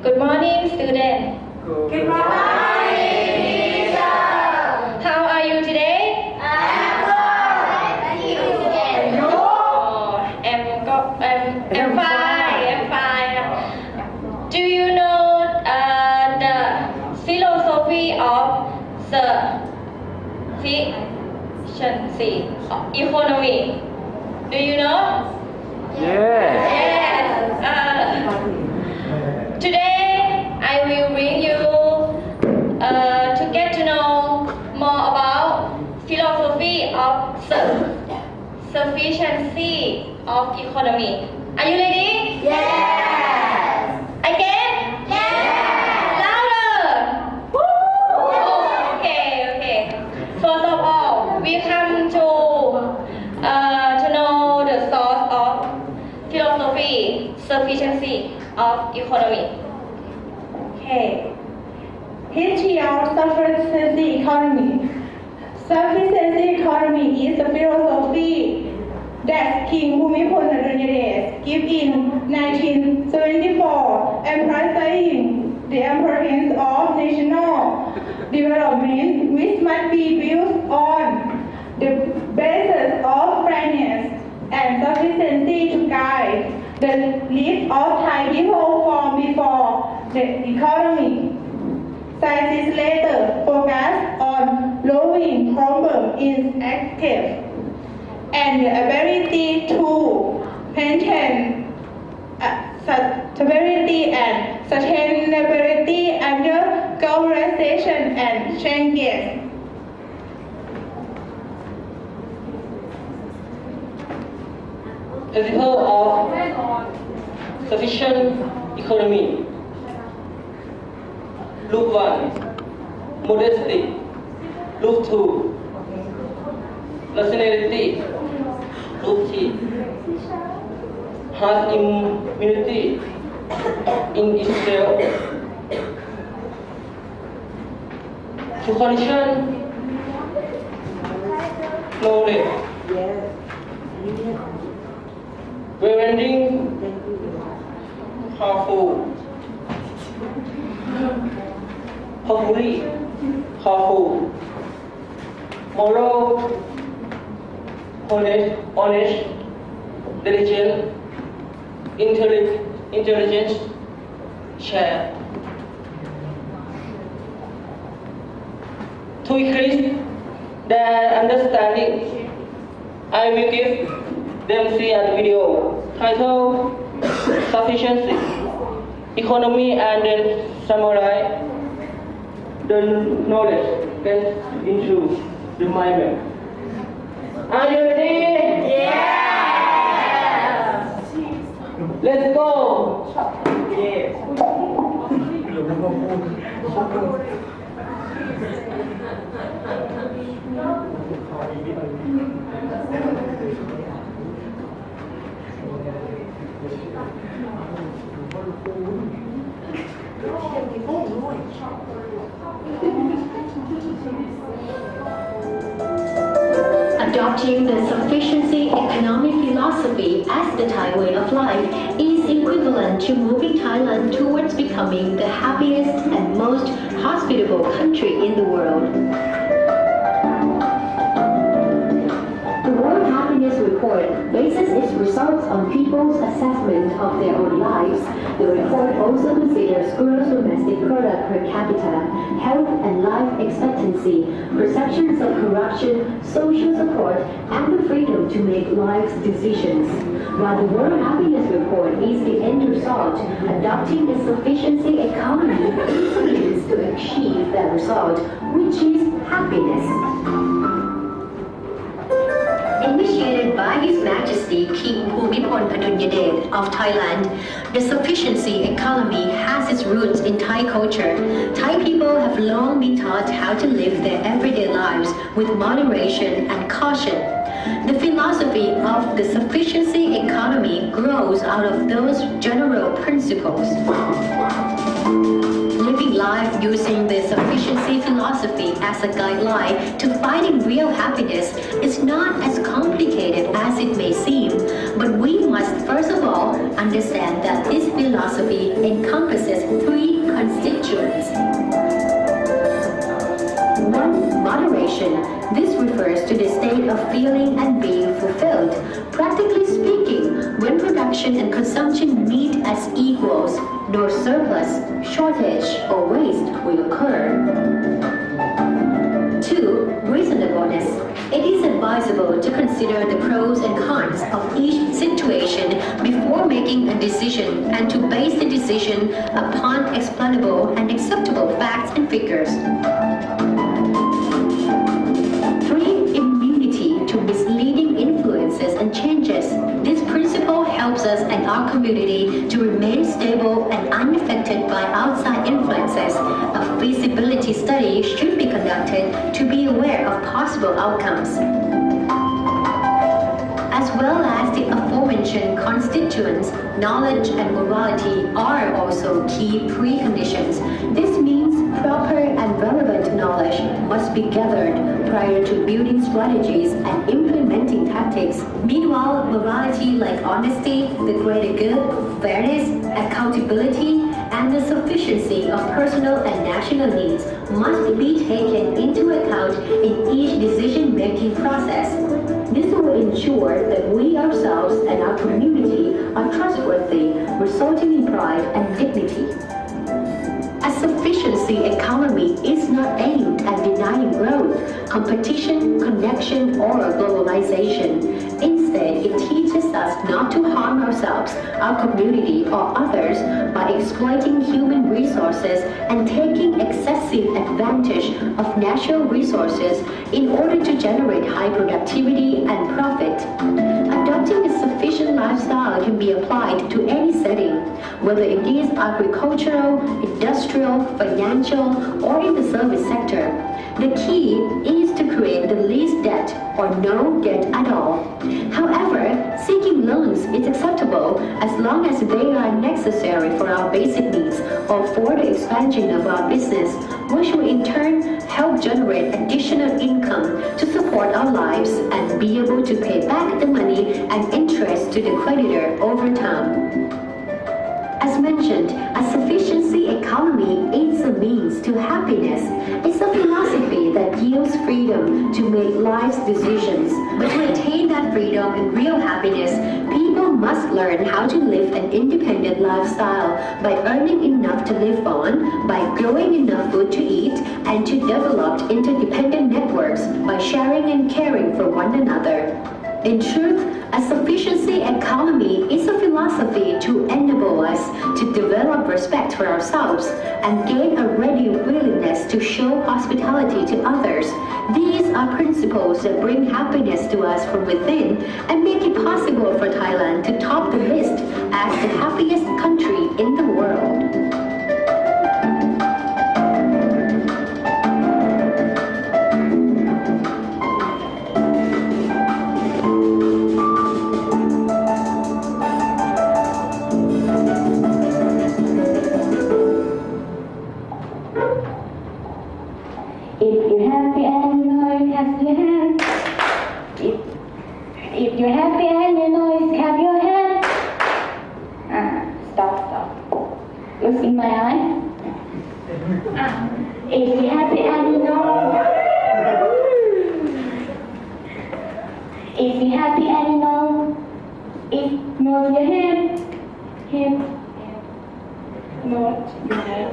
Good morning, student. Good morning, teacher. How are you today? I'm good. And you? I'm fine. I'm fine. Do you know the philosophy of sufficiency economy? Do you know? Yes. Yes. Today I will bring you to get to know more about philosophy of sufficiency of economy. Are you ready? Yes. Again? Yes. Louder. Woo! Okay. First of all, we come to know the source of philosophy sufficiency of economy. Okay. History of sufficiency economy. Sufficiency economy is a philosophy that King Bhumibol Adulyadej gave in 1974, emphasizing the importance of national development, which must be built on the basis of fairness and sufficiency to guide the lives of Thai people from before the economy. Scientists later focused on lowering problem is active and the ability to maintain stability and sustainability under globalization and changes. Principle of sufficient economy. Loop 1, modesty. Loop 2, rationality. Loop 3, hard immunity in itself. To condition knowledge. Preventing harmful, hopefully harmful, moral, honest, diligent, intelligent, share. To increase their understanding, I will give them see a video titled Sufficiency Economy and then summarize the knowledge get into the mind. Are you ready? Yes. Let's go. Yes. Adopting the sufficiency economic philosophy as the Thai way of life is equivalent to moving Thailand towards becoming the happiest and most hospitable country in the world. The World Happiness Report bases its results on people's assessment of their own lives. The report also considers gross domestic product per capita, health and life expectancy, perceptions of corruption, social support, and the freedom to make life decisions. While the World Happiness Report is the end result, adopting the sufficiency economy is a means to achieve that result, which is happiness. Initiated by His Majesty King Bhumibol Adulyadej of Thailand, the sufficiency economy has its roots in Thai culture. Thai people have long been taught how to live their everyday lives with moderation and caution. The philosophy of the sufficiency economy grows out of those general principles. Living life using the sufficiency philosophy as a guideline to finding real happiness is not as complicated as it may seem. but we must first of all understand that this philosophy encompasses three constituents. 1. Moderation. This refers to the state of feeling and being fulfilled. Practically speaking, when production and consumption meet as equals, no surplus, shortage, or waste will occur. 2. Reasonableness. It is advisable to consider the pros and cons of each situation before making a decision and to base the decision upon explainable and acceptable facts and figures. 3. Immunity to misleading influences and changes. This principle helps us and our community to remain stable and unaffected by outside influences. A feasibility study should be conducted to be aware of possible outcomes. As well as the aforementioned constituents, knowledge and morality are also key preconditions. This means proper and relevant knowledge must be gathered prior to building strategies and implementing tactics. Meanwhile, morality like honesty, the greater good, fairness, accountability, and the sufficiency of personal and national needs must be taken into account in each decision-making process. This will ensure that we ourselves and our community are trustworthy, resulting in pride and dignity. A sufficiency economy is not aimed at denying growth, competition, connection, or globalization. Instead, it teaches us not to harm ourselves, our community, or others by exploiting human resources and taking excessive advantage of natural resources in order to generate high productivity and profit. Adopting a sufficient lifestyle can be applied to any setting, whether it is agricultural, industrial, financial, or in the service sector. The key is to create the least debt or no debt at all. However, seeking loans is acceptable as long as they are necessary for our basic needs or for the expansion of our business, which will in turn help generate additional income to support our lives and be able to pay back the money and interest to the creditor over time. As mentioned, a sufficiency economy is a means to happiness. It's a philosophy that yields freedom to make life's decisions. But to attain that freedom and real happiness, people must learn how to live an independent lifestyle by earning enough to live on, by growing enough food to eat, and to develop interdependent networks by sharing and caring for one another. In truth, a sufficiency economy is a philosophy to enable us to develop respect for ourselves and gain a ready willingness to show hospitality to others. These are principles that bring happiness to us from within and make it possible for Thailand to top the list as the happiest country in the world. If you're happy and you know it, clap your hands. Stop. Look in my eye. If you're happy and you know. If you're happy and you know. If nod your head. Nod your head.